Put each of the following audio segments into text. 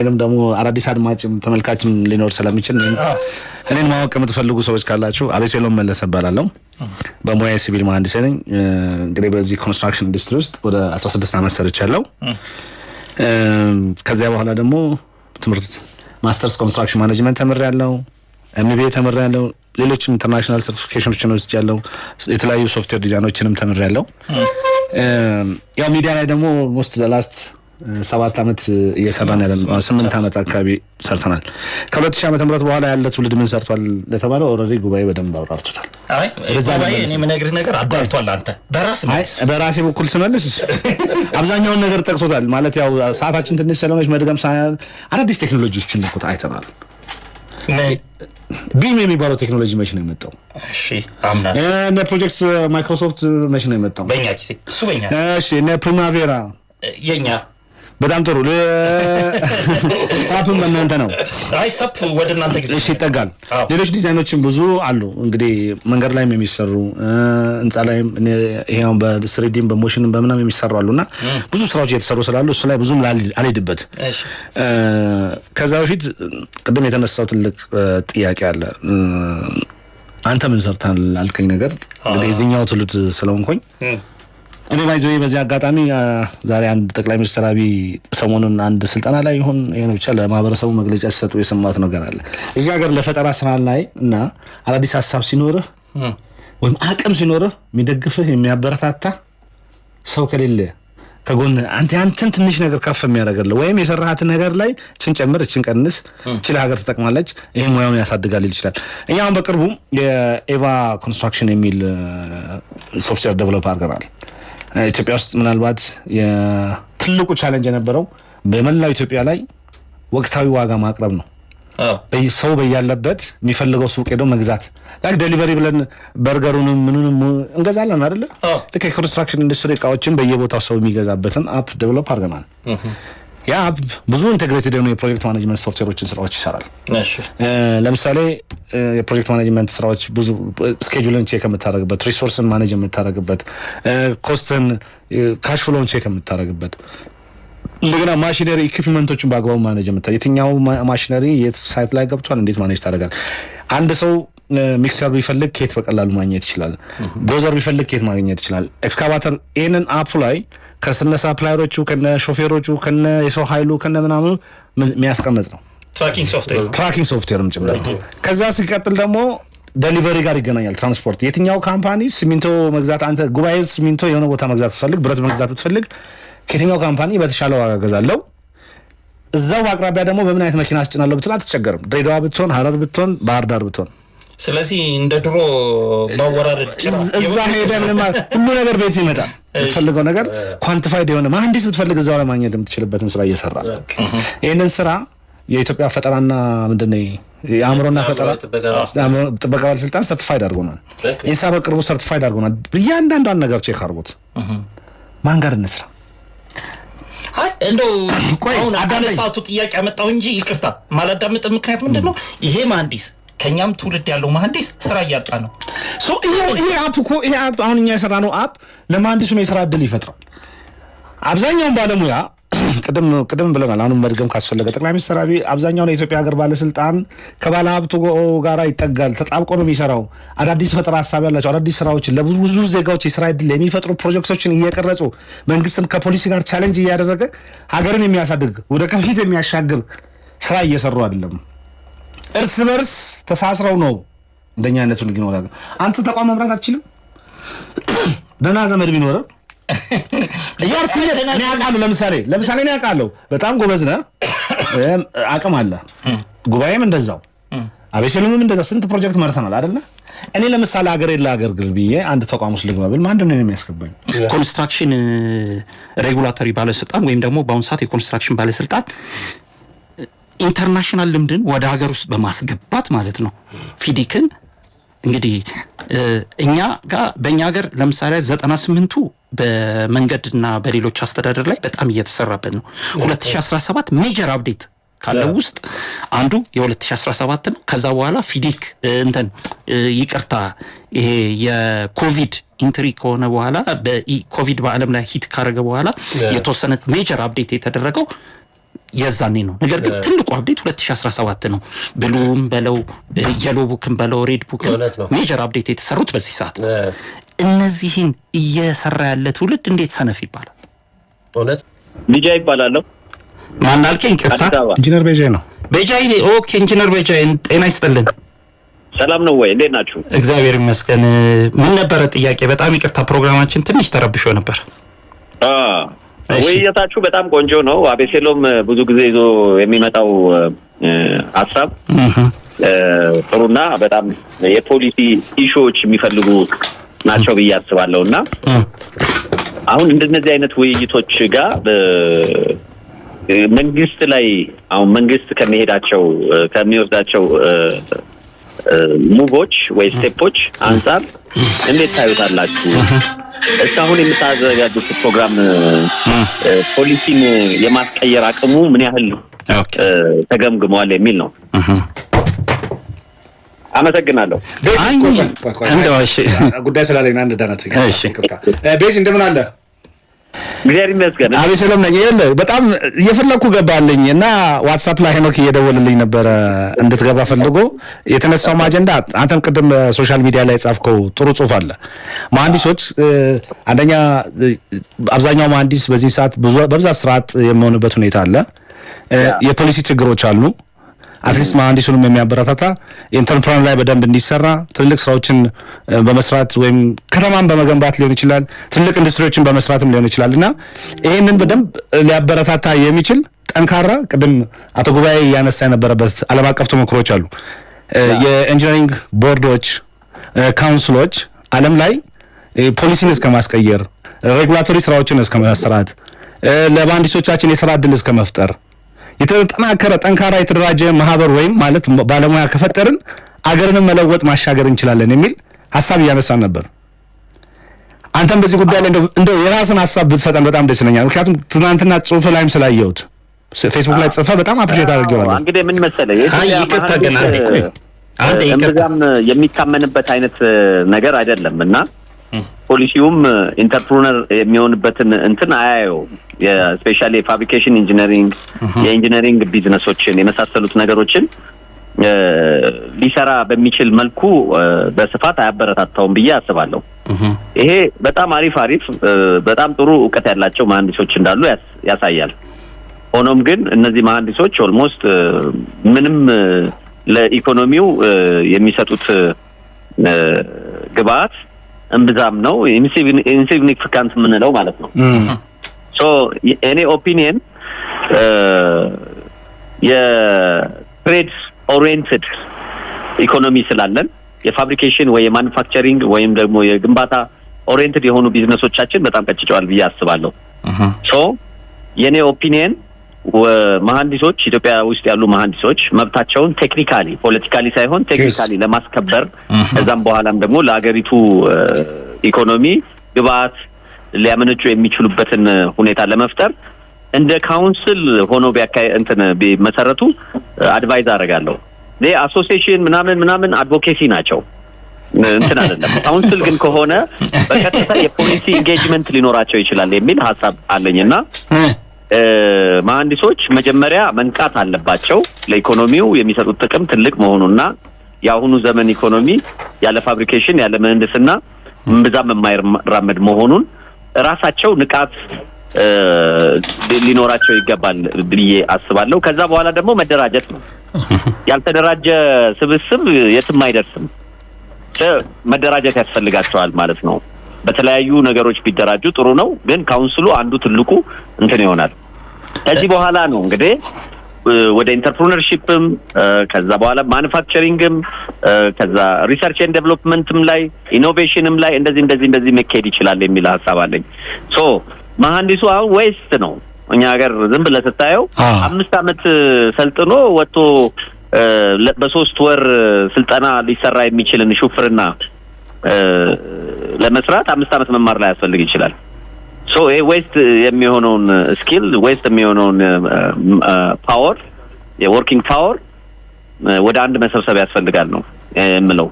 እኔም ደግሞ አዳዲስ አድማጭም ተመልካችም ሊኖር ስለሚችል እኔን ማወቅ የምትፈልጉ ሰዎች ካላችሁ አቤሴሎም መለሰ እባላለሁ። በሙያ ሲቪል መሐንዲስ ነኝ። እንግዲህ በዚህ ኮንስትራክሽን ኢንዱስትሪ ውስጥ ወደ 16 ዓመት ሰርቻለሁ። ከዚያ በኋላ ደግሞ ትምህርት ማስተርስ ኮንስትራክሽን ማኔጅመንት ተምሬያለሁ። ኤምቢኤ ተምሬያለሁ። ሌሎችም ኢንተርናሽናል ሰርቲፊኬሽኖችን ወስጃለሁ። የተለያዩ ሶፍትዌር ዲዛይኖችንም ተምሬያለሁ። ያው ሚዲያ ላይ ደግሞ ሞስት ዘ ላስት 7 ዓመት እየሰራን ያለን 8 ዓመት አካባቢ ሰርተናል። ከ2000 ዓመተ ምህረት በኋላ ያለ ትውልድ ምን ሰርቷል ለተባለው ኦልሬዲ ጉባኤ በደንብ አብራርቶታል። አይ ጉባኤ እኔ የምነግርህ ነገር አዳልቷል። አንተ በራሴ በኩል ስመልስ አብዛኛውን ነገር ጠቅሶታል። ማለት ያው ሰዓታችን ትንሽ ስለሆነች መድገም አዳዲስ ቴክኖሎጂዎችን ልኩት አይተናል። ቢም የሚባለው ቴክኖሎጂ መቼ ነው የመጣው? እሺ አምና እነ ፕሮጀክት ማይክሮሶፍት መቼ ነው የመጣው? በእኛ ጊዜ እሱ በእኛ እሺ እነ ፕሪማቬራ የኛ በጣም ጥሩ ሳፕም እናንተ ነው። አይ ሳፕ ወደ እናንተ ጊዜ እሺ ይጠጋል። ሌሎች ዲዛይኖችም ብዙ አሉ። እንግዲህ መንገድ ላይም የሚሰሩ ህንጻ ላይም ይሄው በ3ዲም በሞሽንም በመናም የሚሰሩ አሉና ብዙ ስራዎች እየተሰሩ ስላሉ እሱ ላይ ብዙም አልሄድበት። እሺ ከዛ በፊት ቅድም የተነሳው ትልቅ ጥያቄ አለ። አንተ ምን ሰርታል አልከኝ ነገር እንግዲህ እዚህኛው ትሉት ስለሆንኩኝ እኔ ባይዘው በዚህ አጋጣሚ ዛሬ አንድ ጠቅላይ ሚኒስትር አብይ ሰሞኑን አንድ ስልጠና ላይ ይሁን ይሄን ብቻ ለማህበረሰቡ መግለጫ ሲሰጡ የሰማት ነገር አለ። እዚህ ሀገር ለፈጠራ ስራ ላይ እና አዳዲስ ሐሳብ ሲኖርህ ወይም አቅም ሲኖርህ የሚደግፍህ የሚያበረታታ ሰው ከሌለ ከጎን አንተን ትንሽ ነገር ከፍ የሚያደርግልህ ወይም የሰራሃት ነገር ላይ እችን ጨምር እችን ቀንስ እቺ ለሀገር ትጠቅማለች ይሄ ሙያውን ያሳድጋል ይችላል። እኛም በቅርቡ የኤቫ ኮንስትራክሽን የሚል ሶፍትዌር ዴቨሎፕ አድርገናል። ኢትዮጵያ ውስጥ ምናልባት የትልቁ ቻሌንጅ የነበረው በመላው ኢትዮጵያ ላይ ወቅታዊ ዋጋ ማቅረብ ነው። ሰው በያለበት የሚፈልገው ሱቅ ሄዶ መግዛት ላይክ ዴሊቨሪ ብለን በርገሩንም ምኑንም እንገዛለን አይደለ? ልክ የኮንስትራክሽን ኢንዱስትሪ እቃዎችን በየቦታው ሰው የሚገዛበትን አፕ ዴቨሎፕ አድርገናል። ያ አፕ ብዙ ኢንተግሬትድ የሆኑ የፕሮጀክት ማኔጅመንት ሶፍትዌሮችን ስራዎች ይሰራል። ለምሳሌ የፕሮጀክት ማኔጅመንት ስራዎች ብዙ ስኬጁልን ቼክ የምታደርግበት፣ ሪሶርስን ማኔጅ የምታደርግበት፣ ኮስትን ካሽ ፍሎውን ቼክ የምታደርግበት፣ እንደገና ማሽነሪ ኢኩዊፕመንቶችን በአግባቡ ማኔጅ የምታደርግ የትኛው ማሽነሪ የት ሳይት ላይ ገብቷል እንዴት ማኔጅ ታደርጋል። አንድ ሰው ሚክሰር ቢፈልግ ኬት በቀላሉ ማግኘት ይችላል። ዶዘር ቢፈልግ ኬት ማግኘት ይችላል። ኤክስካቫተር ይሄንን አፕ ላይ ከስነ ሳፕላየሮቹ ከነ ሾፌሮቹ ከነ የሰው ኃይሉ ከነ ምናምኑ የሚያስቀምጥ ነው። ትራኪንግ ሶፍትዌርም ጭምር። ከዛ ሲቀጥል ደግሞ ዴሊቨሪ ጋር ይገናኛል። ትራንስፖርት የትኛው ካምፓኒ ሲሚንቶ መግዛት አንተ ጉባኤ ሲሚንቶ የሆነ ቦታ መግዛት ብትፈልግ ብረት መግዛት ብትፈልግ ከየትኛው ካምፓኒ በተሻለ ዋጋ ገዛለው እዛው አቅራቢያ ደግሞ በምን አይነት መኪና አስጭናለሁ ብትል አትቸገርም። ድሬዳዋ ብትሆን ሐረር ብትሆን ባህር ዳር ብትሆን ስለዚህ እንደ ድሮ ማወራረድ እዛ ሄደ ምንም ሁሉ ነገር ቤት ይመጣል። የምትፈልገው ነገር ኳንቲፋይድ የሆነ መሐንዲስ ብትፈልግ እዛው ላይ ማግኘት የምትችልበትን ስራ እየሰራ ይሄንን ስራ የኢትዮጵያ ፈጠራና ምንድነው የአእምሮና ፈጠራ ጥበቃ ባለስልጣን ሰርቲፋይድ አድርጎናል። ኢንሳ በቅርቡ ሰርቲፋይድ አድርጎናል። እያንዳንዷን ነገር ቼክ አድርጎት ማን ጋር እንስራ አይ እንደው አሁን አዳነሳቱ ጥያቄ አመጣው እንጂ ይቅርታ ማላዳምጥ ምክንያት ምንድነው ይሄ መሐንዲስ ከኛም ትውልድ ያለው መሐንዲስ ስራ እያጣ ነው። ይሄ አፕ እኮ ይሄ አሁን እኛ የሰራነው አፕ ለመሐንዲሱ ነው የስራ እድል ይፈጥራል። አብዛኛውን ባለሙያ ቅድም ብለናል። አሁን መድገም ካስፈለገ ጠቅላይ ሚኒስትር አብይ አብዛኛውን የኢትዮጵያ ሀገር ባለስልጣን ከባለ ሀብቱ ጋራ ይጠጋል፣ ተጣብቆ ነው የሚሰራው። አዳዲስ ፈጠራ ሀሳብ ያላቸው አዳዲስ ስራዎችን ለብዙ ዜጋዎች የስራ እድል የሚፈጥሩ ፕሮጀክቶችን እየቀረጹ መንግስትን ከፖሊሲ ጋር ቻሌንጅ እያደረገ ሀገርን የሚያሳድግ ወደ ከፊት የሚያሻግር ስራ እየሰሩ አይደለም። እርስ በርስ ተሳስረው ነው እንደኛ አይነቱ ልግኖር ያለው። አንተ ተቋም መምራት አትችልም። ደህና ዘመድ ቢኖርም እያርስ እኔ አውቃለሁ። ለምሳሌ እኔ አውቃለሁ በጣም ጎበዝ ነህ፣ አቅም አለ። ጉባኤም እንደዛው አቤሴሎምም እንደዛው ስንት ፕሮጀክት መርተናል አይደለ? እኔ ለምሳሌ ሀገር ብዬ አንድ ተቋም ውስጥ ልግባ ብል ማን ነው የሚያስገባኝ? ኮንስትራክሽን ሬጉላቶሪ ባለስልጣን ወይም ደግሞ በአሁኑ ሰዓት የኮንስትራክሽን ባለስልጣን ኢንተርናሽናል ልምድን ወደ ሀገር ውስጥ በማስገባት ማለት ነው። ፊዲክን እንግዲህ እኛ ጋር በእኛ ሀገር ለምሳሌ 98ቱ በመንገድና በሌሎች አስተዳደር ላይ በጣም እየተሰራበት ነው። 2017 ሜጀር አፕዴት ካለው ውስጥ አንዱ የ2017 ነው። ከዛ በኋላ ፊዲክ ይቅርታ ይሄ የኮቪድ ኢንትሪ ከሆነ በኋላ በኮቪድ በዓለም ላይ ሂት ካረገ በኋላ የተወሰነ ሜጀር አፕዴት የተደረገው የዛኔ ነው። ነገር ግን ትልቁ አፕዴት 2017 ነው። ብሉም በለው የሎ ቡክም በለው ሬድ ቡክም ሜጀር አፕዴት የተሰሩት በዚህ ሰዓት ነው። እነዚህን እየሰራ ያለ ትውልድ እንዴት ሰነፍ ይባላል? እውነት ቢጃ ይባላለሁ። ማን አልከኝ? ቅርታ ኢንጂነር ቤጃይ ነው። ቤጃይ ኦኬ። ኢንጂነር ቤጃይ ጤና ይስጥልን። ሰላም ነው ወይ? እንዴት ናችሁ? እግዚአብሔር ይመስገን። ምን ነበረ ጥያቄ? በጣም ይቅርታ ፕሮግራማችን ትንሽ ተረብሾ ነበር። ውይይታችሁ በጣም ቆንጆ ነው። አቤሴሎም ብዙ ጊዜ ይዞ የሚመጣው ሀሳብ ጥሩና በጣም የፖሊሲ ኢሹዎች የሚፈልጉ ናቸው ብዬ አስባለሁ እና አሁን እንደነዚህ አይነት ውይይቶች ጋር መንግስት ላይ አሁን መንግስት ከሚወስዳቸው ሙቮች ወይ ስቴፖች አንጻር እንዴት ታዩታላችሁ? እስካሁን የምታዘጋጁት ፕሮግራም ፖሊሲን የማስቀየር አቅሙ ምን ያህል ተገምግሟል የሚል ነው። አመሰግናለሁ። ጉዳይ ስላለኝ አንድ ዳናት ቤዝ እንደምን አለ? እግዚአብሔር ይመስገን። አቤሴሎም ነኝ። በጣም እየፈለኩ ገባልኝ እና ዋትስአፕ ላይ ሄኖክ እየደወልልኝ ነበረ እንድትገባ ፈልጎ የተነሳው አጀንዳ አንተም ቅድም ሶሻል ሚዲያ ላይ ጻፍከው ጥሩ ጽሁፍ አለ። መሀንዲሶች አንደኛ አብዛኛው መሀንዲስ በዚህ ሰዓት በብዛት ስርዓት የሚሆንበት ሁኔታ አለ። የፖሊሲ ችግሮች አሉ። አትሊስት መሀንዲሱንም የሚያበረታታ ኢንተርፕራይዝ ላይ በደንብ እንዲሰራ ትልልቅ ስራዎችን በመስራት ወይም ከተማን በመገንባት ሊሆን ይችላል፣ ትልቅ ኢንዱስትሪዎችን በመስራትም ሊሆን ይችላል እና ይህንን በደንብ ሊያበረታታ የሚችል ጠንካራ ቅድም አቶ ጉባኤ እያነሳ የነበረበት ዓለም አቀፍ ተሞክሮች አሉ። የኢንጂነሪንግ ቦርዶች፣ ካውንስሎች ዓለም ላይ ፖሊሲን እስከ ማስቀየር፣ ሬጉላቶሪ ስራዎችን እስከ ማሰራት፣ ለመሀንዲሶቻችን የስራ እድል እስከ መፍጠር የተጠናከረ ጠንካራ የተደራጀ ማህበር ወይም ማለት ባለሙያ ከፈጠርን አገርንም መለወጥ ማሻገር እንችላለን የሚል ሐሳብ እያነሳን ነበር። አንተም በዚህ ጉዳይ ላይ እንደው የራስን ሐሳብ ብትሰጠን በጣም ደስ ይለኛል። ምክንያቱም ትናንትና ጽሁፍ ላይም ስላየሁት ፌስቡክ ላይ ጽፈህ በጣም አፕሪሼት አድርጌዋለሁ። እንግዲህ ምን መሰለህ እምብዛም የሚታመንበት አይነት ነገር አይደለም እና ፖሊሲውም ኢንተርፕረነር የሚሆንበትን እንትን አያየውም። የስፔሻሊ የፋብሪኬሽን ኢንጂነሪንግ የኢንጂነሪንግ ቢዝነሶችን የመሳሰሉት ነገሮችን ሊሰራ በሚችል መልኩ በስፋት አያበረታታውም ብዬ አስባለሁ። ይሄ በጣም አሪፍ በጣም ጥሩ እውቀት ያላቸው መሀንዲሶች እንዳሉ ያሳያል። ሆኖም ግን እነዚህ መሀንዲሶች ኦልሞስት ምንም ለኢኮኖሚው የሚሰጡት ግብአት እምብዛም ነው፣ ኢንሲግኒፊካንት የምንለው ማለት ነው። ሶ እኔ ኦፒኒየን የትሬድ ኦሪየንትድ ኢኮኖሚ ስላለን የፋብሪኬሽን ወይ የማኑፋክቸሪንግ ወይም ደግሞ የግንባታ ኦሪየንትድ የሆኑ ቢዝነሶቻችን በጣም ቀጭጨዋል ብዬ አስባለሁ። ሶ የኔ ኦፒኒየን መሀንዲሶች ኢትዮጵያ ውስጥ ያሉ መሀንዲሶች መብታቸውን ቴክኒካሊ ፖለቲካሊ ሳይሆን ቴክኒካሊ ለማስከበር ከዛም በኋላም ደግሞ ለሀገሪቱ ኢኮኖሚ ግብአት ሊያመነጩ የሚችሉበትን ሁኔታ ለመፍጠር እንደ ካውንስል ሆኖ ቢመሰረቱ አድቫይዝ አደርጋለሁ። አሶሲዬሽን ምናምን አድቮኬሲ ናቸው እንትን አይደለም። ካውንስል ግን ከሆነ በቀጥታ የፖሊሲ ኢንጌጅመንት ሊኖራቸው ይችላል የሚል ሀሳብ አለኝና መሀንዲሶች መጀመሪያ መንቃት አለባቸው። ለኢኮኖሚው የሚሰጡት ጥቅም ትልቅ መሆኑና የአሁኑ ዘመን ኢኮኖሚ ያለ ፋብሪኬሽን ያለ ምህንድስና እምብዛም የማይራመድ መሆኑን ራሳቸው ንቃት ሊኖራቸው ይገባል ብዬ አስባለሁ። ከዛ በኋላ ደግሞ መደራጀት ነው። ያልተደራጀ ስብስብ የትም አይደርስም። መደራጀት ያስፈልጋቸዋል ማለት ነው። በተለያዩ ነገሮች ቢደራጁ ጥሩ ነው፣ ግን ካውንስሉ አንዱ ትልቁ እንትን ይሆናል። ከዚህ በኋላ ነው እንግዲህ ወደ ኢንተርፕረነርሺፕም ከዛ በኋላ ማኑፋክቸሪንግም ከዛ ሪሰርች ኤንድ ዴቨሎፕመንትም ላይ ኢኖቬሽንም ላይ እንደዚህ መካሄድ ይችላል የሚል ሐሳብ አለኝ። ሶ መሀንዲሱ አሁን ዌስት ነው። እኛ ሀገር ዝም ብለህ ስታየው 5 አመት ሰልጥኖ ወጥቶ በ3 ወር ስልጠና ሊሰራ የሚችልን ሹፍርና ለመስራት 5 አመት መማር ላይ ያስፈልግ ይችላል። ሶ ዌስት የሚሆነውን ስኪል ዌስት የሚሆነውን ፓወር የወርኪንግ ፓወር ወደ አንድ መሰብሰብ ያስፈልጋል ነው የምለው።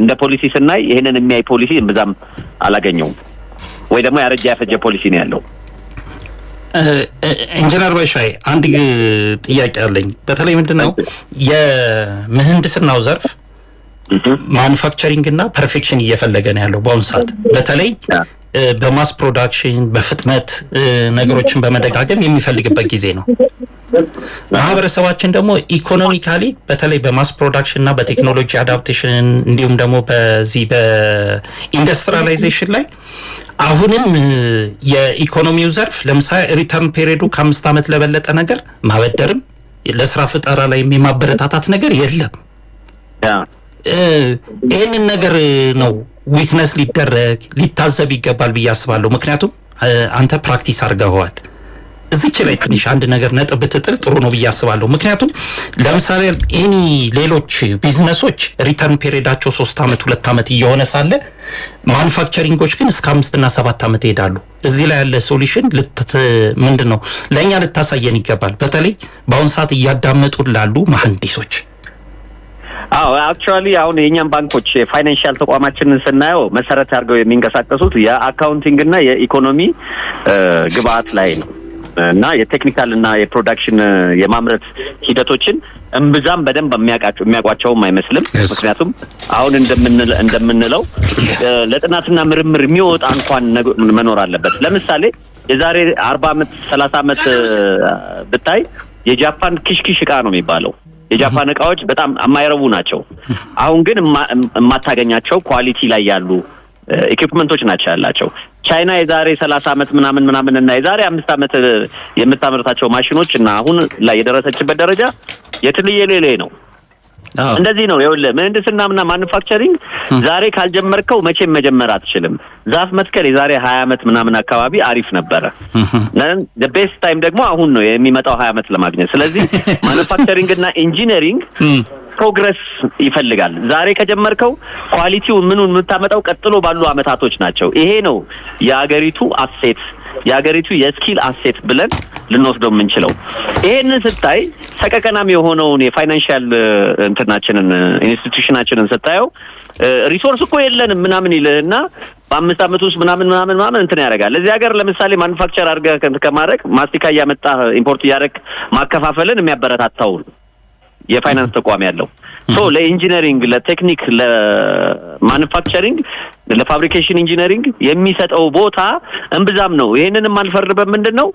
እንደ ፖሊሲ ስናይ ይሄንን የሚያይ ፖሊሲ እምብዛም አላገኘውም፣ ወይ ደግሞ ያረጀ ያፈጀ ፖሊሲ ነው ያለው። ኢንጂነር ባይሻይ አንድ ጥያቄ አለኝ። በተለይ ምንድነው የምህንድስናው ዘርፍ ማኑፋክቸሪንግ እና ፐርፌክሽን እየፈለገ ነው ያለው በአሁኑ ሰዓት። በተለይ በማስ ፕሮዳክሽን በፍጥነት ነገሮችን በመደጋገም የሚፈልግበት ጊዜ ነው። ማህበረሰባችን ደግሞ ኢኮኖሚካሊ በተለይ በማስ ፕሮዳክሽን እና በቴክኖሎጂ አዳፕቴሽን እንዲሁም ደግሞ በዚህ በኢንዱስትሪያላይዜሽን ላይ አሁንም የኢኮኖሚው ዘርፍ ለምሳሌ ሪተርን ፔሪዱ ከ5 ዓመት ለበለጠ ነገር ማበደርም ለስራ ፍጠራ ላይ የማበረታታት ነገር የለም። ይህንን ነገር ነው ዊትነስ ሊደረግ ሊታዘብ ይገባል ብዬ አስባለሁ። ምክንያቱም አንተ ፕራክቲስ አድርገዋል። እዚች ላይ ትንሽ አንድ ነገር ነጥብ ብትጥል ጥሩ ነው ብዬ አስባለሁ። ምክንያቱም ለምሳሌ ሌሎች ቢዝነሶች ሪተርን ፔሪዳቸው 3 ዓመት 2 ዓመት እየሆነ ሳለ ማኑፋክቸሪንጎች ግን እስከ 5 እና 7 ዓመት ይሄዳሉ። እዚህ ላይ ያለ ሶሉሽን ምንድነው ለኛ ልታሳየን ይገባል። በተለይ በአሁን ሰዓት እያዳመጡ ላሉ መሐንዲሶች። አክቹዋሊ አሁን የኛም ባንኮች የፋይናንሻል ተቋማችንን ስናየው መሰረት አድርገው የሚንቀሳቀሱት የአካውንቲንግ እና የኢኮኖሚ ግብአት ላይ ነው እና የቴክኒካል እና የፕሮዳክሽን የማምረት ሂደቶችን እምብዛም በደንብ የሚያውቋቸውም አይመስልም። ምክንያቱም አሁን እንደምንለው ለጥናትና ምርምር የሚወጣ እንኳን መኖር አለበት። ለምሳሌ የዛሬ 40 ዓመት 30 ዓመት ብታይ የጃፓን ኪሽኪሽ እቃ ነው የሚባለው። የጃፓን እቃዎች በጣም የማይረቡ ናቸው። አሁን ግን የማታገኛቸው ኳሊቲ ላይ ያሉ ኢኩፕመንቶች ናቸው ያላቸው። ቻይና የዛሬ 30 ዓመት ምናምን እና የዛሬ 5 ዓመት የምታመርታቸው ማሽኖች እና አሁን ላይ የደረሰችበት ደረጃ የትልየሌሌ ነው። እንደዚህ ነው። ይኸውልህ ምህንድስናና ማኑፋክቸሪንግ ዛሬ ካልጀመርከው መቼም መጀመር አትችልም። ዛፍ መትከል የዛሬ 20 ዓመት ምናምን አካባቢ አሪፍ ነበረ። the best time ደግሞ አሁን ነው የሚመጣው 20 ዓመት ለማግኘት። ስለዚህ ማኑፋክቸሪንግ እና ኢንጂነሪንግ ፕሮግረስ ይፈልጋል። ዛሬ ከጀመርከው ኳሊቲው ምኑን የምታመጣው ቀጥሎ ባሉ አመታቶች ናቸው። ይሄ ነው የሀገሪቱ አሴት የሀገሪቱ የስኪል አሴት ብለን ልንወስደው የምንችለው። ይሄንን ስታይ ሰቀቀናም የሆነውን የፋይናንሻል እንትናችንን ኢንስቲትዩሽናችንን ስታየው ሪሶርስ እኮ የለንም ምናምን ይልህና በ5 ዓመት ውስጥ ምናምን እንትን ያደርጋል። እዚህ ሀገር ለምሳሌ ማኑፋክቸር አድርገህ ከማድረግ ማስቲካ እያመጣ ኢምፖርት እያደረግ ማከፋፈልን የሚያበረታታው የፋይናንስ ተቋም ያለው ለኢንጂነሪንግ፣ ለቴክኒክ፣ ለማኑፋክቸሪንግ፣ ለፋብሪኬሽን ኢንጂነሪንግ የሚሰጠው ቦታ እንብዛም ነው። ይሄንን ማልፈርበት ምንድነው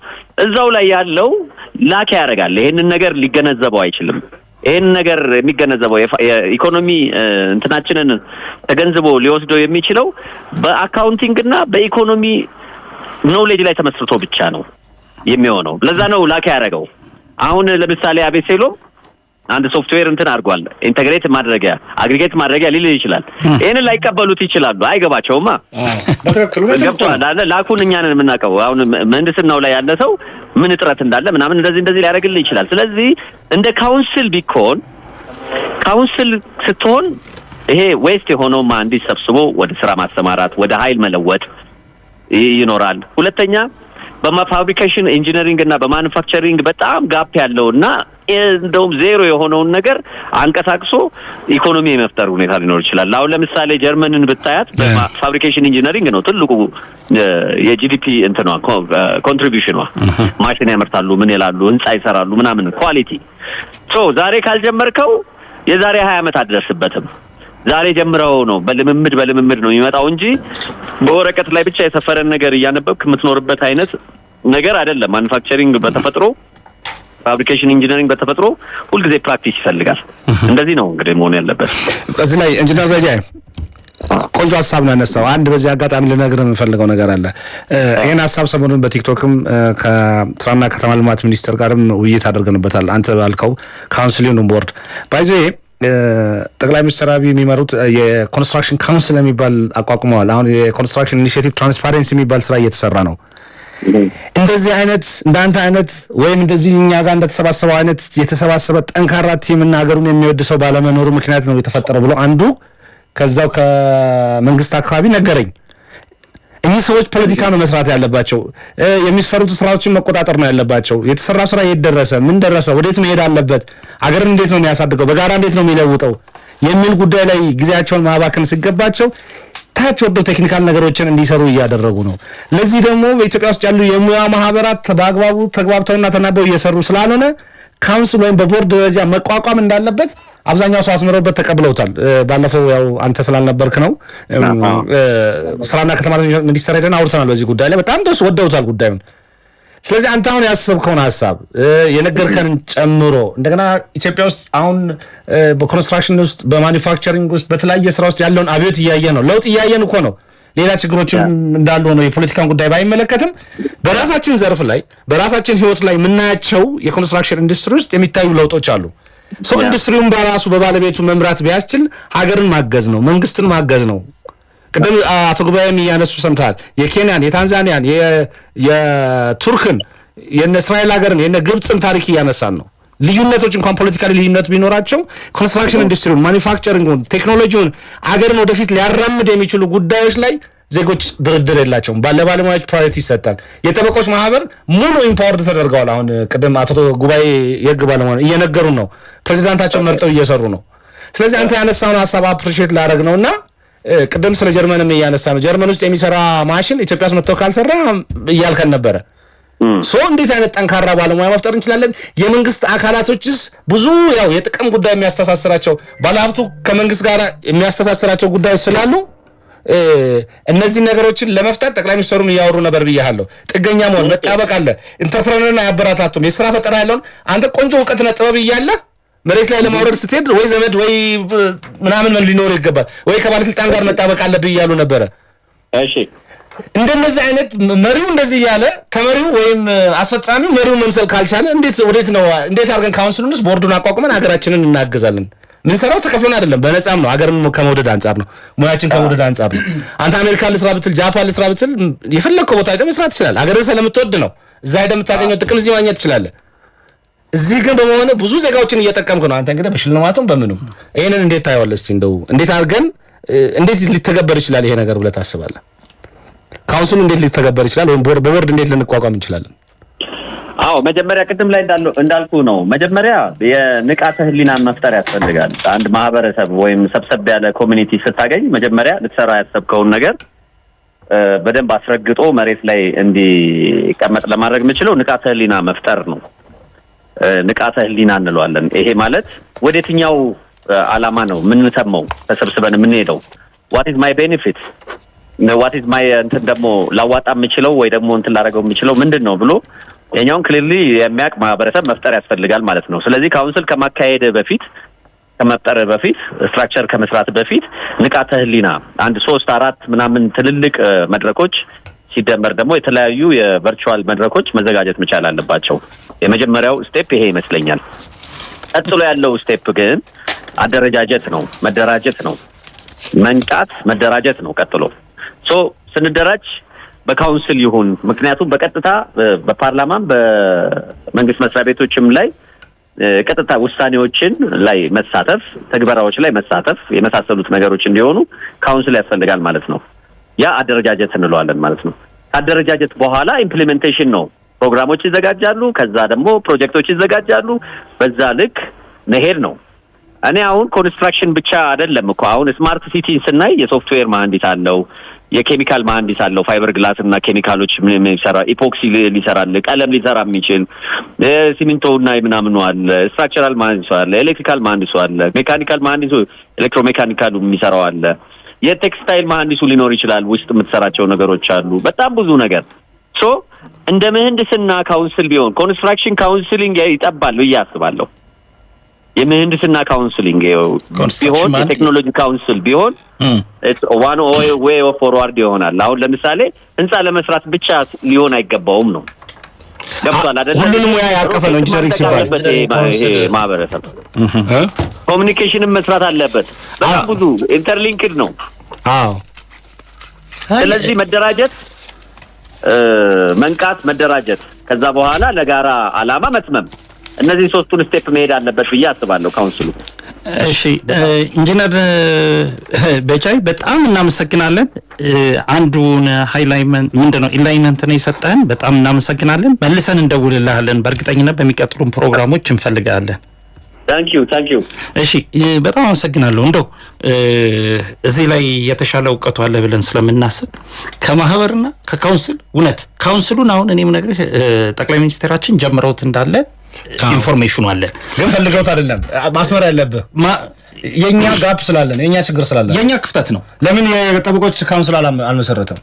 እዛው ላይ ያለው ላክ ያደርጋል። ይሄንን ነገር ሊገነዘበው አይችልም። ይሄን ነገር የሚገነዘበው የኢኮኖሚ እንትናችንን ተገንዝቦ ሊወስደው የሚችለው በአካውንቲንግ እና በኢኮኖሚ ኖሌጅ ላይ ተመስርቶ ብቻ ነው የሚሆነው። ለዛ ነው ላክ ያደርገው። አሁን ለምሳሌ አቤሴሎም አንድ ሶፍትዌር እንትን አድርጓል። ኢንተግሬት ማድረጊያ አግሪጌት ማድረጊያ ሊል ይችላል። ይሄንን ላይቀበሉት ይችላሉ። አይገባቸውማ። በትክክል ገብቷል አይደል? ላኩን እኛ ነን የምናውቀው። አሁን ምህንድስናው ላይ ያለ ሰው ምን እጥረት እንዳለ ምናምን እንደዚህ ሊያደርግልህ ይችላል። ስለዚህ እንደ ካውንስል ቢኮን ካውንስል ስትሆን ይሄ ዌስት የሆነው መሀንዲስ ሰብስቦ ወደ ስራ ማሰማራት፣ ወደ ኃይል መለወጥ ይኖራል። ሁለተኛ በፋብሪኬሽን ኢንጂነሪንግ እና በማኑፋክቸሪንግ በጣም ጋፕ ያለውና እንደውም ዜሮ የሆነውን ነገር አንቀሳቅሶ ኢኮኖሚ የመፍጠር ሁኔታ ሊኖር ይችላል። አሁን ለምሳሌ ጀርመንን ብታያት በፋብሪኬሽን ኢንጂነሪንግ ነው ትልቁ የጂዲፒ እንትኗ ኮንትሪቢዩሽኗ። ማሽን ያመርታሉ፣ ምን ይላሉ፣ ህንጻ ይሰራሉ ምናምን ኳሊቲ። ዛሬ ካልጀመርከው የዛሬ 20 ዓመት አትደርስበትም። ዛሬ ጀምረው ነው በልምምድ ነው የሚመጣው እንጂ በወረቀት ላይ ብቻ የሰፈረን ነገር እያነበብክ የምትኖርበት አይነት ነገር አይደለም። ማኑፋክቸሪንግ በተፈጥሮ ፋብሪኬሽን ኢንጂነሪንግ በተፈጥሮ ሁልጊዜ ፕራክቲስ ይፈልጋል። እንደዚህ ነው እንግዲህ መሆን ያለበት። እዚህ ላይ ኢንጂነር በጃይ ቆንጆ ሀሳብ ነው ያነሳው። አንድ በዚህ አጋጣሚ ልነግርህ የምፈልገው ነገር አለ። ይሄን ሀሳብ ሰሞኑን በቲክቶክም ከስራና ከተማ ልማት ሚኒስቴር ጋርም ውይይት አድርገንበታል። አንተ ባልከው ካውንስሊንግ ቦርድ ባይዞ ጠቅላይ ሚኒስትር አብይ የሚመሩት የኮንስትራክሽን ካውንስል የሚባል አቋቁመዋል። አሁን የኮንስትራክሽን ኢኒሺዬቲቭ ትራንስፓረንሲ የሚባል ስራ እየተሰራ ነው። እንደዚህ አይነት እንዳንተ አይነት ወይም እንደዚህ እኛ ጋር እንደተሰባሰበው አይነት የተሰባሰበ ጠንካራ ቲም እና ሀገሩን የሚወድ ሰው ባለመኖሩ ምክንያት ነው የተፈጠረው ብሎ አንዱ ከዛው ከመንግስት አካባቢ ነገረኝ። እኚህ ሰዎች ፖለቲካ ነው መስራት ያለባቸው። የሚሰሩት ስራዎችን መቆጣጠር ነው ያለባቸው። የተሰራ ስራ የት ደረሰ፣ ምን ደረሰ፣ ወዴት መሄድ አለበት፣ አገርን እንዴት ነው የሚያሳድገው፣ በጋራ እንዴት ነው የሚለውጠው የሚል ጉዳይ ላይ ጊዜያቸውን ማባከን ሲገባቸው ታች ወደ ቴክኒካል ነገሮችን እንዲሰሩ እያደረጉ ነው። ለዚህ ደግሞ በኢትዮጵያ ውስጥ ያሉ የሙያ ማህበራት በአግባቡ ተግባብተውና ተናበው እየሰሩ ስላልሆነ ካውንስል ወይም በቦርድ ደረጃ መቋቋም እንዳለበት አብዛኛው ሰው አስመረውበት ተቀብለውታል። ባለፈው ያው አንተ ስላልነበርክ ነው ስራና ከተማ ሚኒስቴር ሄደን አውርተናል በዚህ ጉዳይ ላይ በጣም ደስ ወደውታል ጉዳዩን። ስለዚህ አንተ አሁን ያሰብከውን ሐሳብ የነገርከንን ጨምሮ እንደገና ኢትዮጵያ ውስጥ አሁን በኮንስትራክሽን ውስጥ በማኒፋክቸሪንግ ውስጥ በተለያየ ስራ ውስጥ ያለውን አብዮት እያየን ነው። ለውጥ እያየን እኮ ነው። ሌላ ችግሮችም እንዳሉ ነው። የፖለቲካን ጉዳይ ባይመለከትም በራሳችን ዘርፍ ላይ በራሳችን ህይወት ላይ የምናያቸው የኮንስትራክሽን ኢንዱስትሪ ውስጥ የሚታዩ ለውጦች አሉ። ሰው ኢንዱስትሪውን በራሱ በባለቤቱ መምራት ቢያስችል ሀገርን ማገዝ ነው፣ መንግስትን ማገዝ ነው። ቅድም አቶ ጉባኤም እያነሱ ሰምተሃል። የኬንያን፣ የታንዛኒያን፣ የቱርክን፣ የነ እስራኤል ሀገርን፣ የነ ግብፅን ታሪክ እያነሳን ነው። ልዩነቶች እንኳን ፖለቲካሊ ልዩነት ቢኖራቸው ኮንስትራክሽን ኢንዱስትሪውን፣ ማኒፋክቸሪንጉን፣ ቴክኖሎጂውን አገርን ወደፊት ሊያራምድ የሚችሉ ጉዳዮች ላይ ዜጎች ድርድር የላቸውም። ባለባለሙያዎች ፕራዮሪቲ ይሰጣል። የጠበቆች ማህበር ሙሉ ኢምፓወርድ ተደርገዋል። አሁን ቅድም አቶ ጉባኤ የህግ ባለሙያ እየነገሩን ነው። ፕሬዚዳንታቸውን መርጠው እየሰሩ ነው። ስለዚህ አንተ ያነሳውን ሀሳብ አፕሪሺየት ላደርግ ነውና ቅድም ስለ ጀርመንም እያነሳ ነው። ጀርመን ውስጥ የሚሰራ ማሽን ኢትዮጵያ ውስጥ መጥቶ ካልሰራ እያልከን ነበረ። እንዴት አይነት ጠንካራ ባለሙያ መፍጠር እንችላለን? የመንግስት አካላቶችስ ብዙ ያው የጥቅም ጉዳይ የሚያስተሳስራቸው ባለሀብቱ ከመንግስት ጋር የሚያስተሳስራቸው ጉዳዮች ስላሉ እነዚህ ነገሮችን ለመፍታት ጠቅላይ ሚኒስትሩም እያወሩ ነበር ብያለሁ። ጥገኛ መሆን መጣበቅ አለ። ኢንተርፕረነርና ያበራታቱም የስራ ፈጠራ ያለውን አንተ ቆንጆ እውቀትና ጥበብ እያለ መሬት ላይ ለማውረድ ስትሄድ ወይ ዘመድ ወይ ምናምን ሊኖር ይገባል ወይ ከባለስልጣን ጋር መጣበቅ አለብህ እያሉ ነበረ። እሺ እንደነዚህ አይነት መሪው እንደዚህ እያለ ተመሪው ወይም አስፈጻሚው መሪው መምሰል ካልቻለ እንዴት አድርገን ካውንስሉንስ ቦርዱን አቋቁመን ሀገራችንን እናግዛለን? ምንሰራው ተከፍሎን አይደለም፣ በነፃም ነው። ሀገርን ከመውደድ አንጻር ነው፣ ሙያችን ከመውደድ አንጻር ነው። አንተ አሜሪካ ልስራ ብትል ጃፓን ልስራ ብትል የፈለግከው ቦታ ሄደህ መስራት ትችላለህ። ሀገርን ስለምትወድ ነው። እዛ ሄደህ የምታገኘው ጥቅም እዚህ ማግኘት ትችላለህ። እዚህ ግን በመሆነ ብዙ ዜጋዎችን እየጠቀምክ ነው። አንተ እንግዲህ በሽልማቱም በምኑም ይሄንን እንዴት ታየዋለህ? እስቲ እንደው እንዴት አድርገን እንዴት ሊተገበር ይችላል ይሄ ነገር ብለህ ታስባለህ? ካውንስሉ እንዴት ሊተገበር ይችላል ወይም በቦርድ እንዴት ልንቋቋም እንችላለን? አዎ መጀመሪያ ቅድም ላይ እንዳልኩ ነው። መጀመሪያ የንቃተ ህሊናን መፍጠር ያስፈልጋል። አንድ ማህበረሰብ ወይም ሰብሰብ ያለ ኮሚኒቲ ስታገኝ መጀመሪያ ልትሰራ ያሰብከውን ነገር በደንብ አስረግጦ መሬት ላይ እንዲቀመጥ ለማድረግ የምችለው ንቃተ ህሊና መፍጠር ነው። ንቃተ ህሊና እንለዋለን። ይሄ ማለት ወደየትኛው ዓላማ ነው የምንተመው ተሰብስበን የምንሄደው? what is my benefit what is my እንትን ደግሞ ላዋጣ የምችለው ወይ ደግሞ እንትን ላደርገው የምችለው ምንድን ነው ብሎ የኛውን ክሊርሊ የሚያውቅ ማህበረሰብ መፍጠር ያስፈልጋል ማለት ነው። ስለዚህ ካውንስል ከማካሄድ በፊት ከመፍጠር በፊት ስትራክቸር ከመስራት በፊት ንቃተ ህሊና 1 3 4 ምናምን ትልልቅ መድረኮች ሲደመር ደግሞ የተለያዩ የቨርቹዋል መድረኮች መዘጋጀት መቻል አለባቸው። የመጀመሪያው ስቴፕ ይሄ ይመስለኛል። ቀጥሎ ያለው ስቴፕ ግን አደረጃጀት ነው፣ መደራጀት ነው፣ መንቃት መደራጀት ነው። ቀጥሎ ስንደራጅ በካውንስል ይሁን፣ ምክንያቱም በቀጥታ በፓርላማም በመንግስት መስሪያ ቤቶችም ላይ ቀጥታ ውሳኔዎችን ላይ መሳተፍ፣ ተግባራዎች ላይ መሳተፍ የመሳሰሉት ነገሮች እንዲሆኑ ካውንስል ያስፈልጋል ማለት ነው። ያ አደረጃጀት እንለዋለን ማለት ነው። አደረጃጀት በኋላ ኢምፕሊሜንቴሽን ነው። ፕሮግራሞች ይዘጋጃሉ፣ ከዛ ደግሞ ፕሮጀክቶች ይዘጋጃሉ። በዛ ልክ መሄድ ነው። እኔ አሁን ኮንስትራክሽን ብቻ አይደለም እኮ አሁን ስማርት ሲቲ ስናይ የሶፍትዌር መሐንዲስ አለው፣ የኬሚካል መሐንዲስ አለው፣ ፋይበር ግላስ እና ኬሚካሎች ምን ይሰራ፣ ኢፖክሲ ሊሰራል፣ ቀለም ሊሰራ የሚችል ሲሚንቶና ምናምን አለ፣ ስትራክቸራል መሐንዲስ አለ፣ ኤሌክትሪካል መሐንዲስ አለ፣ ሜካኒካል መሐንዲሱ ኤሌክትሮሜካኒካሉ የሚሰራው አለ፣ የቴክስታይል መሐንዲሱ ሊኖር ይችላል። ውስጥ የምትሰራቸው ነገሮች አሉ፣ በጣም ብዙ ነገር። እንደ ምህንድስና ካውንስል ቢሆን ኮንስትራክሽን ካውንስሊንግ ይጠባል ብዬ አስባለሁ። የምህንድስና ካውንስሊንግ ቢሆን የቴክኖሎጂ ካውንስል ቢሆን ዋን ዌይ ኦፍ ፎርዋርድ ይሆናል። አሁን ለምሳሌ ህንጻ ለመስራት ብቻ ሊሆን አይገባውም ነው። ገብቷል አይደል? ሁሉንም ሙያ ያቀፈ ነው ኢንጂነሪንግ ሲባል ይሄ ማህበረሰብ ኮሚኒኬሽንም መስራት አለበት። በጣም ብዙ ኢንተርሊንክድ ነው። አዎ። ስለዚህ መደራጀት፣ መንቃት፣ መደራጀት፣ ከዛ በኋላ ለጋራ አላማ መትመም፣ እነዚህ ሶስቱን ስቴፕ መሄድ አለበት ብዬ አስባለሁ ካውንስሉ። እሺ ኢንጂነር በቻይ በጣም እናመሰግናለን። አንዱን ሃይላይመንት ምንድነው ኢንላይመንት ነው የሰጠን። በጣም እናመሰግናለን። መልሰን እንደውልልሃለን። በእርግጠኝነት በሚቀጥሉን ፕሮግራሞች እንፈልጋለን። ታንክ ዩ። እሺ በጣም አመሰግናለሁ። እንደው እዚህ ላይ የተሻለ እውቀቱ አለ ብለን ስለምናስብ ከማህበርና ከካውንስል እውነት ካውንስሉን አሁን እኔም ነግርህ ጠቅላይ ሚኒስትራችን ጀምረውት እንዳለ ኢንፎርሜሽኑ አለን፣ ግን ፈልገውት አይደለም ማስመር ያለብህ የኛ ጋፕ ስላለን የኛ ችግር ስላለን የኛ ክፍተት ነው። ለምን የጠበቆች ካውንስል አልመሰረተም?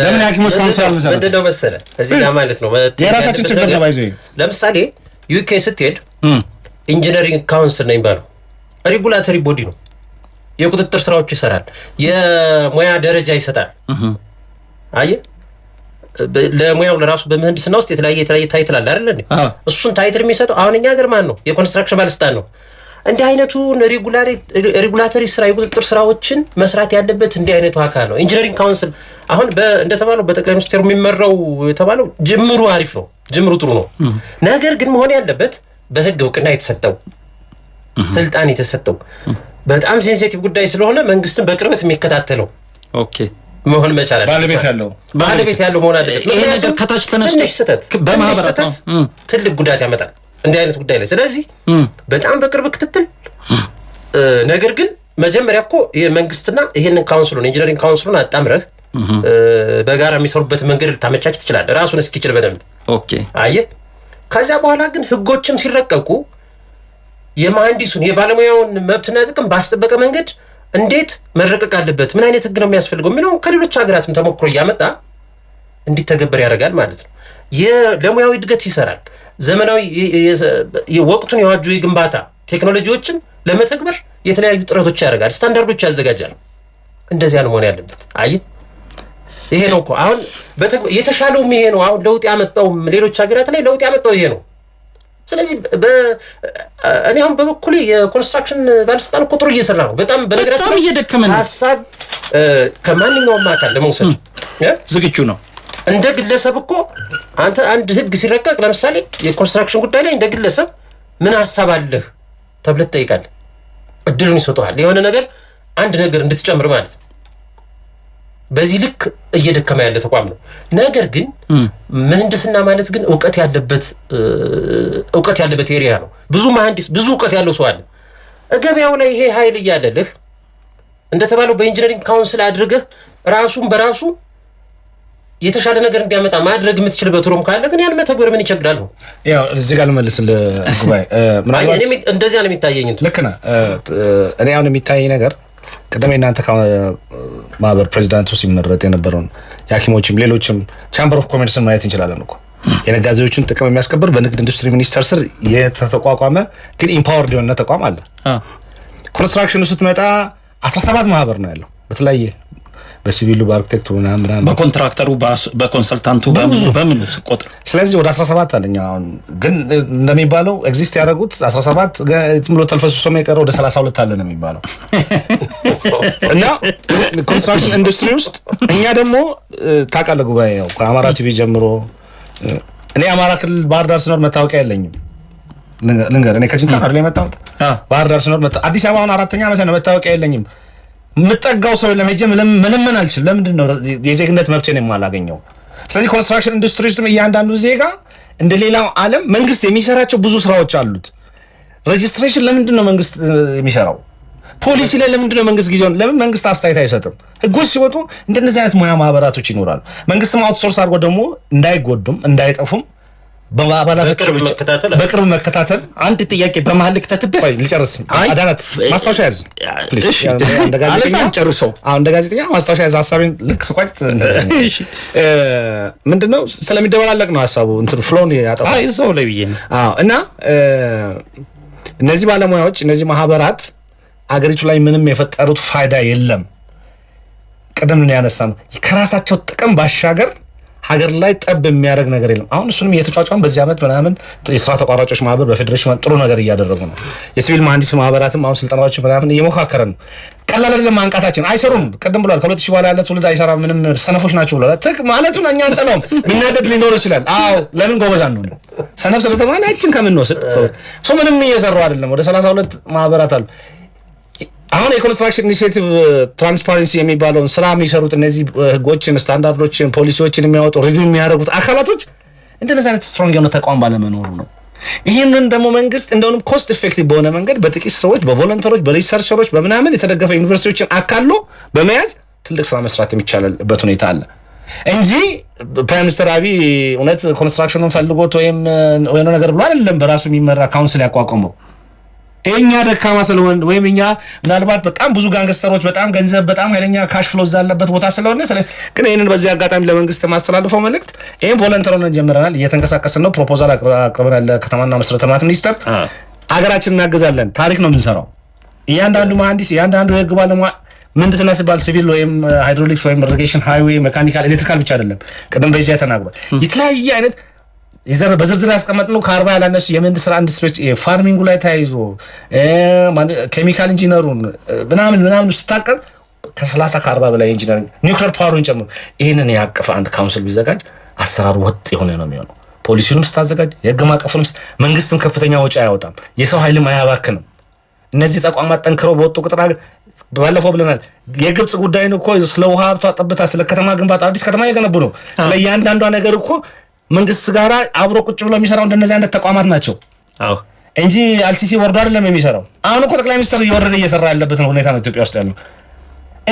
ለምን የሐኪሞች ካውንስል አልመሰረተም? ምንድነው መሰለህ እዚህ ጋር ማለት ነው የራሳችን ችግር ነው። ባይዘይ ለምሳሌ ዩኬ ስትሄድ ኢንጂነሪንግ ካውንስል ነው የሚባለው፣ ሬጉላቶሪ ቦዲ ነው። የቁጥጥር ስራዎች ይሰራል፣ የሙያ ደረጃ ይሰጣል። አየህ ለሙያው ለራሱ በምህንድስና ውስጥ የተለያየ ታይትል አለ አይደል እንዴ? እሱን ታይትል የሚሰጠው አሁን እኛ ሀገር ማን ነው? የኮንስትራክሽን ባለስልጣን ነው። እንዲህ አይነቱን ሬጉላቶሪ ስራ የቁጥጥር ስራዎችን መስራት ያለበት እንዲህ አይነቱ አካል ነው ኢንጂነሪንግ ካውንስል። አሁን እንደተባለው በጠቅላይ ሚኒስትሩ የሚመራው የተባለው ጅምሩ አሪፍ ነው፣ ጅምሩ ጥሩ ነው። ነገር ግን መሆን ያለበት በህግ እውቅና የተሰጠው ስልጣን የተሰጠው በጣም ሴንሲቲቭ ጉዳይ ስለሆነ መንግስትን በቅርበት የሚከታተለው መሆን መቻል አለበት። ባለቤት ያለው መሆን አለበት። ይሄ ነገር ከታች ተነስቶ በማህበራት ትልቅ ጉዳት ያመጣል እንዲህ አይነት ጉዳይ ላይ። ስለዚህ በጣም በቅርብ ክትትል። ነገር ግን መጀመሪያ እኮ የመንግስትና ይሄንን ካውንስሉን ኢንጂነሪንግ ካውንስሉን አጣምረህ በጋራ የሚሰሩበት መንገድ ልታመቻች ትችላለህ፣ ራሱን እስኪችል በደንብ አየህ። ከዚያ በኋላ ግን ህጎችም ሲረቀቁ የመሐንዲሱን የባለሙያውን መብትና ጥቅም ባስጠበቀ መንገድ እንዴት መረቀቅ አለበት፣ ምን አይነት ህግ ነው የሚያስፈልገው የሚለውን ከሌሎች ሀገራትም ተሞክሮ እያመጣ እንዲተገበር ያደርጋል ማለት ነው። ለሙያዊ እድገት ይሰራል። ዘመናዊ ወቅቱን የዋጁ የግንባታ ቴክኖሎጂዎችን ለመተግበር የተለያዩ ጥረቶች ያደርጋል፣ ስታንዳርዶች ያዘጋጃል። እንደዚያ ነው መሆን ያለበት። አይ ይሄ ነው እኮ አሁን የተሻለውም ይሄ ነው። አሁን ለውጥ ያመጣውም ሌሎች ሀገራት ላይ ለውጥ ያመጣው ይሄ ነው። ስለዚህ እኔ አሁን በበኩሌ የኮንስትራክሽን ባለስልጣን እኮ ጥሩ እየሰራ ነው። በጣም በነገራችን እየደከመ ነው። ሀሳብ ከማንኛውም አካል ለመውሰድ ዝግጁ ነው። እንደ ግለሰብ እኮ አንተ አንድ ህግ ሲረቀቅ ለምሳሌ የኮንስትራክሽን ጉዳይ ላይ እንደ ግለሰብ ምን ሀሳብ አለህ ተብለህ ትጠይቃለህ። እድሉን ይሰጡሃል የሆነ ነገር አንድ ነገር እንድትጨምር ማለት ነው። በዚህ ልክ እየደከመ ያለ ተቋም ነው። ነገር ግን ምህንድስና ማለት ግን እውቀት ያለበት ኤሪያ ነው። ብዙ መሐንዲስ ብዙ እውቀት ያለው ሰው አለ ገበያው ላይ። ይሄ ኃይል እያለልህ እንደተባለው በኢንጂነሪንግ ካውንስል አድርገህ ራሱን በራሱ የተሻለ ነገር እንዲያመጣ ማድረግ የምትችልበት ሮም ካለ ግን ያን መተግበር ምን ይቸግራል ነው። ያው እዚህ ጋር ልመልስልህ ጉባኤ ምናልባት እንደዚያ ነው የሚታየኝ። ልክ ነህ። እኔ አሁን የሚታየኝ ነገር ቀደም እናንተ ማህበር ፕሬዚዳንቱ ሲመረጥ የነበረውን የሐኪሞችም ሌሎችም ቻምበር ኦፍ ኮሜርስን ማየት እንችላለን እኮ የነጋዴዎችን ጥቅም የሚያስከብር በንግድ ኢንዱስትሪ ሚኒስቴር ስር የተቋቋመ ግን ኢምፓወርድ የሆነ ተቋም አለ። ኮንስትራክሽኑ ስትመጣ 17 ማህበር ነው ያለው በተለያየ በሲቪሉ በአርኪቴክቱ ምናምን በኮንትራክተሩ በኮንሰልታንቱ በምኑ ሲቆጥር ስለዚህ ወደ 17 አለኛ። አሁን ግን እንደሚባለው ኤግዚስት ያደረጉት 17 ዝም ብሎ ተልፈስሶ የቀረው ወደ 32 አለ ነው የሚባለው። እና ኮንስትራክሽን ኢንዱስትሪ ውስጥ እኛ ደግሞ ታውቃለህ ጉባኤ ያው ከአማራ ቲቪ ጀምሮ እኔ አማራ ክልል ባህር ዳር ስኖር መታወቂያ የለኝም። ልንገር እኔ ከጅንካ አይደል የመጣሁት ባህር ዳር ስኖር አዲስ አበባውን 4ኛ ዓመት ነው መታወቂያ የለኝም። ምጠጋው ሰው ለመሄድ መለመን አልችልም። ለምንድን ነው የዜግነት መብቴን የማላገኘው? ስለዚህ ኮንስትራክሽን ኢንዱስትሪ ውስጥ እያንዳንዱ ዜጋ እንደ ሌላው ዓለም መንግስት የሚሰራቸው ብዙ ስራዎች አሉት። ሬጂስትሬሽን ለምንድን ነው መንግስት የሚሰራው? ፖሊሲ ላይ ለምንድን ነው መንግስት ጊዜውን ለምን መንግስት አስተያየት አይሰጥም? ህጎች ሲወጡ እንደነዚህ አይነት ሙያ ማህበራቶች ይኖራሉ። መንግስትም አውትሶርስ አድርጎ ደግሞ እንዳይጎዱም እንዳይጠፉም በቅርብ መከታተል። አንድ ጥያቄ በመሀል ልክተትብህ ልጨርስ። አዳናት ማስታወሻ ያዝ ፕሊዝ። እንደ ጋዜጠኛ ማስታወሻ ያዝ። ሀሳቤን ልክ ስቋጭ ምንድነው ስለሚደበላለቅ ነው ሀሳቡ እንትን ፍሎን ያጠፋል እዛው ላይ ብዬ ነው። እና እነዚህ ባለሙያዎች እነዚህ ማህበራት አገሪቱ ላይ ምንም የፈጠሩት ፋይዳ የለም። ቀደም ነው ያነሳነው ከራሳቸው ጥቅም ባሻገር ሀገር ላይ ጠብ የሚያደርግ ነገር የለም። አሁን እሱንም እየተጫጫን በዚህ ዓመት ምናምን የስራ ተቋራጮች ማህበር በፌዴሬሽን ጥሩ ነገር እያደረጉ ነው። የሲቪል መሐንዲስ ማህበራትም አሁን ስልጠናዎች ምናምን እየሞካከረ ነው። ቀላል አይደለም። ማንቃታችን አይሰሩም። ቀደም ብሏል ከ2000 በኋላ ያለ ትውልድ አይሰራም፣ ምንም ሰነፎች ናቸው ብሏል። ትክ ማለቱን እኛ አንጠላውም። ሚናደድ ሊኖር ይችላል። አዎ ለምን ጎበዝ አንሆን? ሰነፍ ስለተባለ አይችን ከምንወስድ ሰው ምንም እየሰሩ አይደለም። ወደ 32 ማህበራት አሉ። አሁን የኮንስትራክሽን ኢኒሺዬቲቭ ትራንስፓረንሲ የሚባለውን ስራ የሚሰሩት እነዚህ ህጎችን፣ ስታንዳርዶችን፣ ፖሊሲዎችን የሚያወጡ ሪቪው የሚያደርጉት አካላቶች እንደነዚህ አይነት ስትሮንግ የሆነ ተቋም ባለመኖሩ ነው። ይህንን ደግሞ መንግስት እንደውም ኮስት ኢፌክቲቭ በሆነ መንገድ በጥቂት ሰዎች በቮለንተሮች በሪሰርቸሮች በምናምን የተደገፈ ዩኒቨርሲቲዎችን አካሎ በመያዝ ትልቅ ስራ መስራት የሚቻልበት ሁኔታ አለ እንጂ ፕራይም ሚኒስትር አብይ እውነት ኮንስትራክሽኑን ፈልጎት ወይም ነገር ብሎ አይደለም በራሱ የሚመራ ካውንስል ያቋቋመው። እኛ ደካማ ስለሆነ ወይም እኛ ምናልባት በጣም ብዙ ጋንግስተሮች በጣም ገንዘብ በጣም ኃይለኛ ካሽ ፍሎ ያለበት ቦታ ስለሆነ ግን ይሄንን በዚህ አጋጣሚ ለመንግስት ማስተላለፈው መልእክት ይሄን ቮለንተሩን ጀምረናል፣ እየተንቀሳቀስን ነው። ፕሮፖዛል አቅርበናል ለከተማና መሰረተ ልማት ሚኒስቴር። አገራችንን እናገዛለን። ታሪክ ነው የምንሰራው። እያንዳንዱ መሐንዲስ እያንዳንዱ የህግ ባለሙያ ምህንድስና ሲባል ሲቪል ወይም ሃይድሮሊክስ ወይም ኢሪጌሽን ሃይዌይ ሜካኒካል ኤሌክትሪካል ብቻ አይደለም። ቀደም በዚያ ተናግሯል። የተለያየ አይነት በዝርዝር ያስቀመጥነው ከ40 ያላነሱ የምህንድስና ኢንዱስትሪዎች ፋርሚንጉ ላይ ተያይዞ ኬሚካል ኢንጂነሩን ምናምን ስታቀር ከ30 ከ40 በላይ ኢንጂነሪንግ ኒውክሌር ፓወሩን ጨምሮ ይህንን ያቀፈ አንድ ካውንስል ቢዘጋጅ አሰራሩ ወጥ የሆነ ነው የሚሆነው። ፖሊሲውንም ስታዘጋጅ የህግ ማዕቀፉንም መንግስትም ከፍተኛ ወጪ አያወጣም፣ የሰው ኃይልም አያባክንም። እነዚህ ተቋማት ጠንክረው በወጡ ቁጥር ባለፈው ብለናል። የግብጽ ጉዳይን እኮ ስለ ውሃ ሀብቷ ጠብታ ስለ ከተማ ግንባታ አዲስ ከተማ እየገነቡ ነው። ስለ እያንዳንዷ ነገር እኮ መንግስት ጋራ አብሮ ቁጭ ብሎ የሚሰራው እንደነዚህ አይነት ተቋማት ናቸው እንጂ አልሲሲ ወርዶ አይደለም የሚሰራው። አሁን እኮ ጠቅላይ ሚኒስትር እየወረደ እየሰራ ያለበት ነው ሁኔታ ነው ኢትዮጵያ ውስጥ ያለው።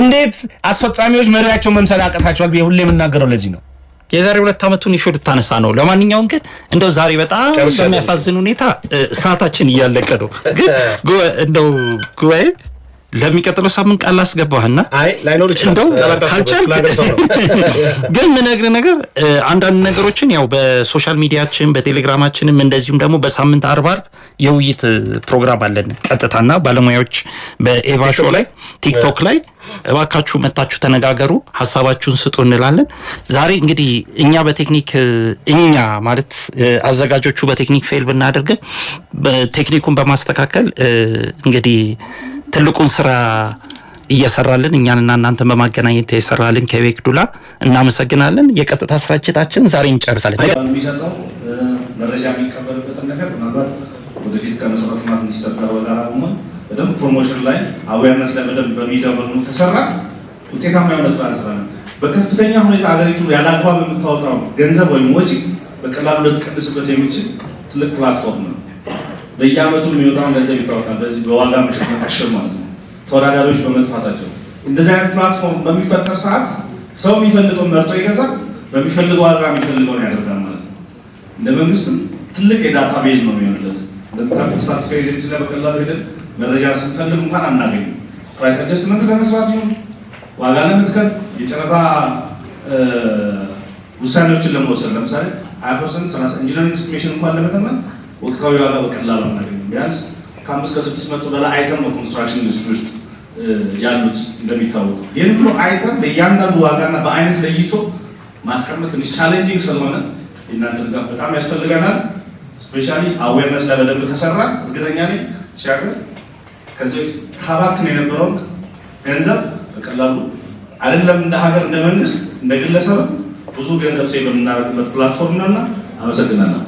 እንዴት አስፈጻሚዎች መሪያቸው መምሰል አቅታቸዋል ብዬ ሁሌ የምናገረው ለዚህ ነው። የዛሬ 2 ዓመቱን ኢሹ ልታነሳ ነው። ለማንኛውም ግን እንደው ዛሬ በጣም በሚያሳዝን ሁኔታ ሰዓታችን እያለቀ ነው። ግን እንደው ጉባኤ ለሚቀጥለው ሳምንት ቃል አስገባህና አይ ላይኖር ይችላል ግን ምነግርህ ነገር አንዳንድ ነገሮችን ያው በሶሻል ሚዲያችን በቴሌግራማችንም እንደዚሁም ደግሞ በሳምንት አርብ የውይይት ፕሮግራም አለን ቀጥታና ባለሙያዎች በኤቫ ሾው ላይ ቲክቶክ ላይ እባካችሁ መታችሁ ተነጋገሩ፣ ሐሳባችሁን ስጡ እንላለን። ዛሬ እንግዲህ እኛ በቴክኒክ እኛ ማለት አዘጋጆቹ በቴክኒክ ፌል ብናደርግም በቴክኒኩን በማስተካከል እንግዲህ ትልቁን ስራ እየሰራልን እኛንና እናንተን በማገናኘት የሰራልን ከቤክ ዱላ እናመሰግናለን። የቀጥታ ስራችታችን ዛሬ እንጨርሳለን። የሚሰጠው መረጃ የሚቀበልበትን ነገር ምናልባት ወደፊት ከመሰረተ ልማት ሚኒስቴር ጋር በጋራ በመሆን በደንብ ፕሮሞሽን ላይ አዌርነስ ላይ በደንብ በሚዲያ በኩል ከሰራ ውጤታማ የሆነ ስራ እንሰራለን። በከፍተኛ ሁኔታ አገሪቱ ያላግባብ የምታወጣው ገንዘብ ወይም ወጪ በቀላሉ ልትቀንስበት የሚችል ትልቅ ፕላትፎርም ነው። በየዓመቱ የሚወጣውን ገንዘብ ይታወቃል። በዚህ በዋጋ መሸመቀሸር ማለት ነው ተወዳዳሪዎች በመጥፋታቸው። እንደዚህ አይነት ፕላትፎርም በሚፈጠር ሰዓት ሰው የሚፈልገውን መርጦ ይገዛል፣ በሚፈልገው ዋጋ የሚፈልገውን ያደርጋል ማለት ነው። እንደ መንግስትም ትልቅ የዳታ ቤዝ ነው የሚሆንለት። እንደምታውቁት ስታቲስቲክስ ላይ በቀላሉ ሄደን መረጃ ስንፈልግ እንኳን አናገኝም። ፕራይስ አጀስትመንት ለመስራት ነው፣ ዋጋ ለመትከል፣ የጨረታ ውሳኔዎችን ለመወሰድ ለምሳሌ 20% 30 ኢንጂነሪንግ ኤስቲሜሽን እንኳን ለመተመን ወቅታዊ ዋጋ በቀላሉ አናገኝም። ቢያንስ ከ500 እስከ 600 በላይ አይተም ነው ኮንስትራክሽን ኢንዱስትሪ ውስጥ ያሉት እንደሚታወቀው። ይህን ብሎ አይተም በእያንዳንዱ ዋጋና በአይነት ለይቶ ማስቀመጥ ትንሽ ቻሌንጂንግ ስለሆነ የእናንተ ድጋፍ በጣም ያስፈልገናል። ስፔሻሊ አዌርነስ ላይ በደንብ ከሰራ እርግጠኛ ነኝ ሲያገር ከዚህ በፊት ታባክን የነበረውን ገንዘብ በቀላሉ አይደለም እንደ ሀገር እንደ መንግስት እንደ ግለሰብ ብዙ ገንዘብ ሴቭ የምናደርግበት ፕላትፎርም ነውና አመሰግናለሁ።